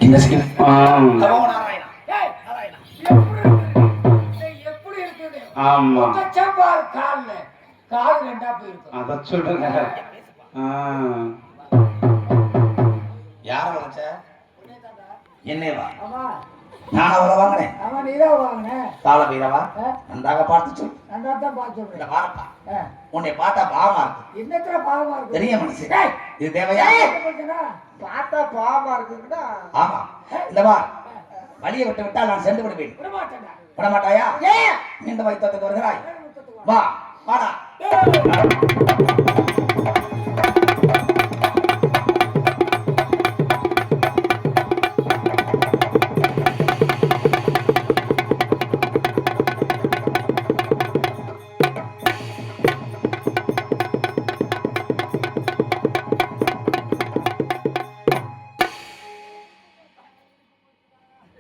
என்ன செய்ய ஆமா கால் ரெண்டா போயிருக்கும். அத சொல்லுங்க. யார வளர்ச்ச? என்னேவா? ஆமா. நான் அவளை வாங்கினேன். ஆமா, நீதான் வாங்கினேன். கால பைரவா நன்றாக பார்த்து சொல். நன்றா தான் பார்த்து இந்த சொல்றேன். பாரப்பா உன்னை பார்த்தா பாவமா இருக்கு. என்னத்துல பாவமா இருக்கு? பெரிய மனசு. இது தேவையா? பார்த்தா பாவமா இருக்குன்னா ஆமா. இந்த வா வழியை விட்டு விட்டால் நான் சென்று விடுவேன். விட மாட்டேன்டா. விட மாட்டாயா? ஏன் இந்த வைத்தத்துக்கு வருகிறாய்? வா வாடா.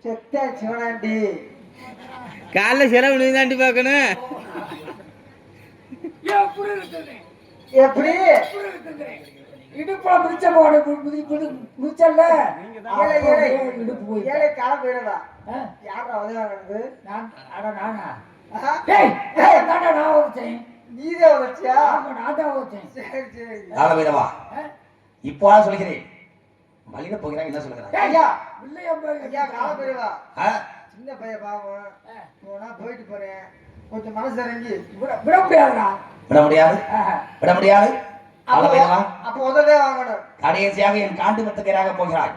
செத்த சிவனாண்டி காலைல செலவு நீ தாண்டி பார்க்கணும். எப்படி இடுப்புல மிதிச்ச போட மிதிச்சல்ல இடுப்பு போய் ஏழை கால போயிடவா யாரா உதவாங்க நான் அட நானா நான் வச்சேன் நீதான் வச்சியா நான் தான் வச்சேன் சரி சரி கால பைரவா இப்போ சொல்கிறேன் வழியில போகிறாய் என்ன சொல்லுகிறாய்? ஐயா ஐயா கால போயிடவா சின்ன பையன் பாவம் போனா போயிட்டு போறேன் கொஞ்சம் மனசு இறங்கி விட முடியாதுடா. விட முடியாது விட முடியாது. அப்ப உதவே வாங்கணும். கடைசியாக என் காண்டிபத்துக்கராக போகிறாய்.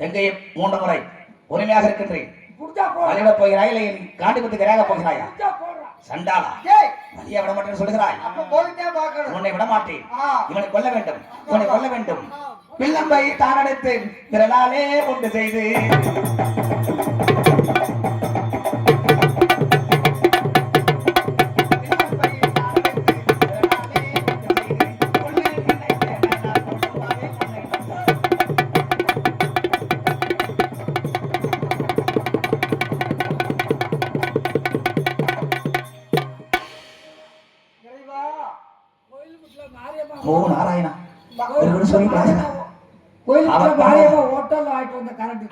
எங்கேயும் 3 முறை உரிமையாக இருக்கின்றேன். வழிவிட போகிறாய் இல்லை என் காண்டிபத்துக்கராக போகிறாயா? சண்டாளா வழியா விட மாட்டேன்னு சொல்லுகிறாய். உன்னை விட மாட்டேன். இவனை கொல்ல வேண்டும் இவனை கொல்ல வேண்டும். பிள்ளம்பை தான் அடைத்து விரலாலே ஒன்று செய்து ஓ நாராயணா சொல்லி கோயிலுக்கு மாரியம்மா ஹோட்டல்ல ஆயிட்டு வந்த கரண்ட்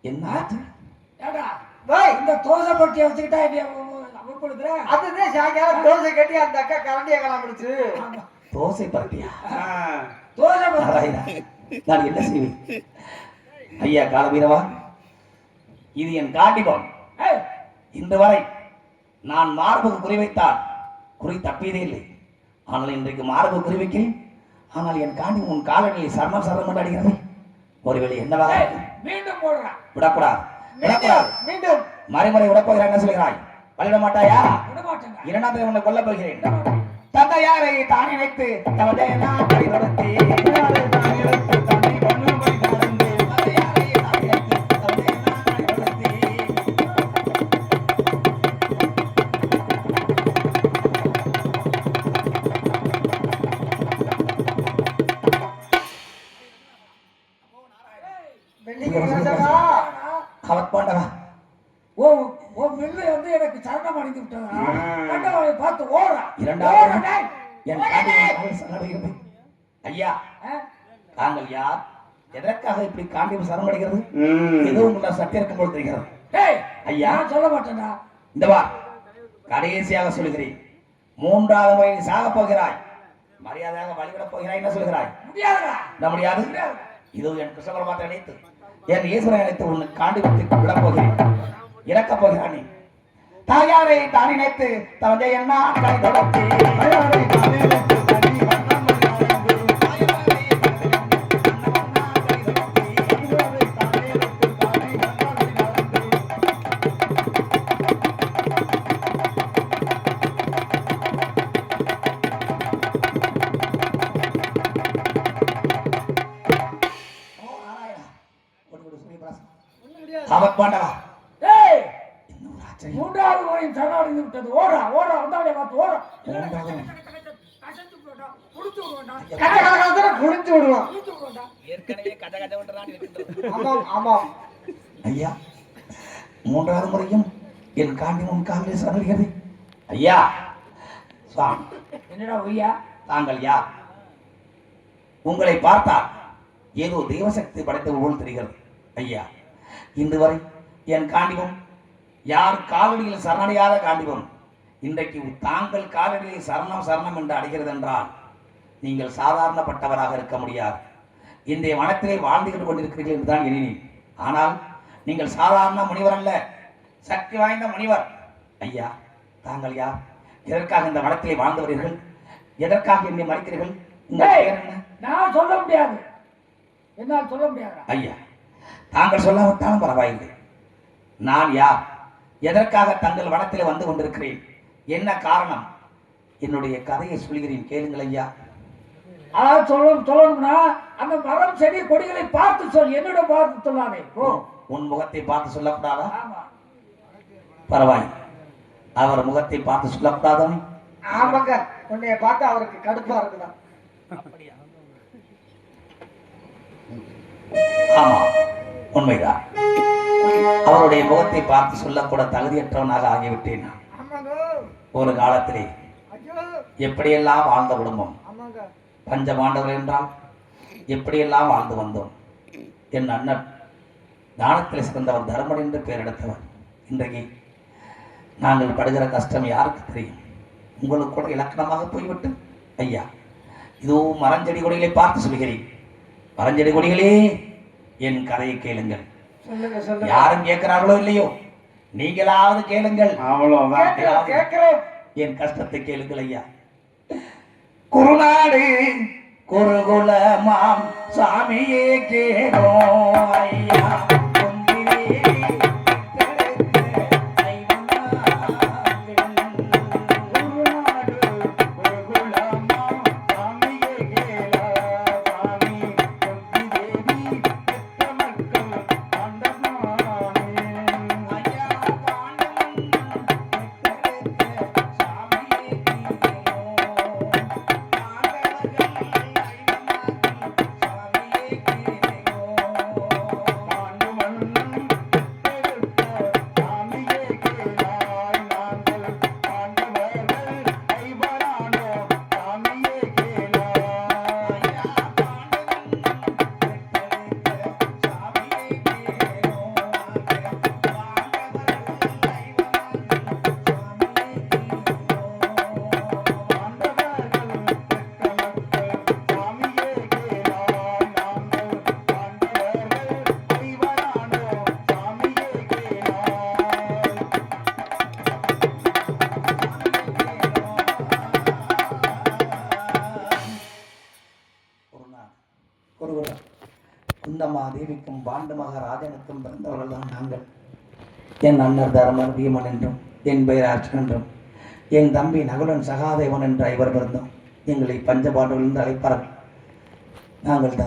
என்ன ஆச்சு? இந்த தோசை பொட்டியை வச்சுக்கிட்டா அதுதான் சாயங்காலம் தோசை கட்டி அந்த அக்கா கரண்டியை கிளம்பிடுச்சு. தோசை பரட்டியா? தோசை நான் என்ன செய்வேன்? ஐயா காலபீரவா இது என் காண்டிபம். இன்று வரை நான் மார்புக்கு குறிவைத்தால் குறி தப்பியதே இல்லை. ஆனால் இன்றைக்கு மார்பு குறிவைக்கிறேன். ஆனால் என் காண்டி உன் காலடியில் சர்மம் சர்மம் அடிக்கிறது. ஒருவேளை என்னவாக மீண்டும் போடுறான். விடக்கூடாது விடக்கூடாது. மீண்டும் மறைமுறை விடப்போகிறாய் என்ன சொல்கிறாய்? வழிவிட மாட்டாயா? விட மாட்டேன். இரண்டாவது உன்னை கொல்ல போகிறேன். தந்தையாரை தான் நினைத்து தவதை நான் கைதொடுத்தி எனக்கு சரணம் அடைந்து விட்டதா பார்த்து ஓடுறா. ஐயா தாங்கள் யார்? எதற்காக இப்படி காண்டியம் சரணடைகிறது? ஏதோ உங்களை சத்தியம் இருக்கும் போல் தெரிகிறது. ஐயா சொல்ல மாட்டேன்டா. இந்த வா கடைசியாக சொல்கிறேன். 3வது முறை சாக போகிறாய். மரியாதையாக வழிவிட போகிறாய் என்ன சொல்கிறாய்? முடியாது. இதோ என் கிருஷ்ணபுரம் மாத்திரம் நினைத்து என் ஈஸ்வரன் நினைத்து உன்னை காண்டிபத்தை விட போகிறேன். இறக்க போகிறானே தாயாரை தான் நினைத்து தந்தை என்ன கை தொடர்த்தி அவத் பாண்டவா 3வது முறையும் சரணடைந்து விட்டது. ஓடுறா ஓடுறா வந்தாலே பார்த்து ஓடுறா. குடிச்சு விடுவான். ஐயா 3வது முறையும் என் காண்டி உன் காலில் சரணடைகிறது. ஐயா சுவாமி என்னடா ஐயா தாங்கள் யார்? உங்களை பார்த்தால் ஏதோ தெய்வசக்தி படைத்தது போல் தெரிகிறது. ஐயா, இன்று வரை என் காண்டிபம் யார் காலடியில் சரணடையாத காண்டிபம் இன்றைக்கு தாங்கள் காலடியில் சரணம் சரணம் என்று அடைகிறது என்றால் நீங்கள் சாதாரணப்பட்டவராக இருக்க முடியாது. இன்றைய வனத்திலே வாழ்ந்துகிட்டு கொண்டிருக்கிறீர்கள் என்றுதான் எண்ணினேன். ஆனால் நீங்கள் சாதாரண முனிவர் அல்ல, சக்தி வாய்ந்த முனிவர். ஐயா, தாங்கள் யார்? எதற்காக இந்த வனத்திலே வாழ்ந்தவர்கள்? எதற்காக என்னை மறைக்கிறீர்கள்? நான் சொல்ல முடியாது, என்னால் சொல்ல முடியாது. ஐயா, தாங்கள் சொல்லாவிட்டாலும் பரவாயில்லை. நான் யார்? எதற்காக தங்கள் வனத்திலே வந்து கொண்டிருக்கிறேன்? என்ன காரணம்? என்னுடைய கதையை சொல்கிறேன், கேளுங்கள் ஐயா. அதாவது சொல்லணும்னா அந்த மரம் செடி கொடிகளை பார்த்து சொல், என்னோட பார்த்து சொல்லாமே. உன் முகத்தை பார்த்து சொல்லக்கூடாதா? பரவாயில்லை, அவர் முகத்தை பார்த்து சொல்லக்கூடாதா? ஆமாங்க, உன்னைய பார்த்தா அவருக்கு கடுப்பா இருக்குதான். ஆமா, உண்மைதான். அவருடைய முகத்தை பார்த்து சொல்லக்கூட தகுதியற்றவனாக ஆகிவிட்டேன். ஒரு காலத்திலே எப்படியெல்லாம் வாழ்ந்த குடும்பம், பஞ்ச பாண்டவர் என்றால் எப்படியெல்லாம் வாழ்ந்து வந்தோம். என் அண்ணன் தானத்தில் சிறந்தவர், தர்மன் என்று பெயர் எடுத்தவர். இன்றைக்கு நாங்கள் படுகிற கஷ்டம் யாருக்கு தெரியும்? உங்களுக்கு கூட இலக்கணமாக போய்விட்டு. ஐயா, இதோ மரஞ்செடி கொடிகளை பார்த்து சொல்கிறேன். மரஞ்செடி கொடிகளே, என் கதையை கேளுங்கள். யாரும் கேட்கிறார்களோ இல்லையோ, நீங்களாவது கேளுங்கள். என் கஷ்டத்தை கேளுங்கள் ஐயா. குருநாடு குருகுலமாம் சாமியே கேளோ ஐயா. குந்தமாதேவிக்கும் பாண்டு மகாராஜனுக்கும் பிறந்தவர்கள் தான் நாங்கள். என் அண்ணர் தர்மர் பீமன் என்றும், என் பெயர் அர்ச்சன் என்றும், என் தம்பி நகுலன் சகாதேவன் என்று ஐவர் பிறந்தோம். எங்களை பஞ்சபாண்டவர்கள் என்று அழைப்பார்கள். நாங்கள்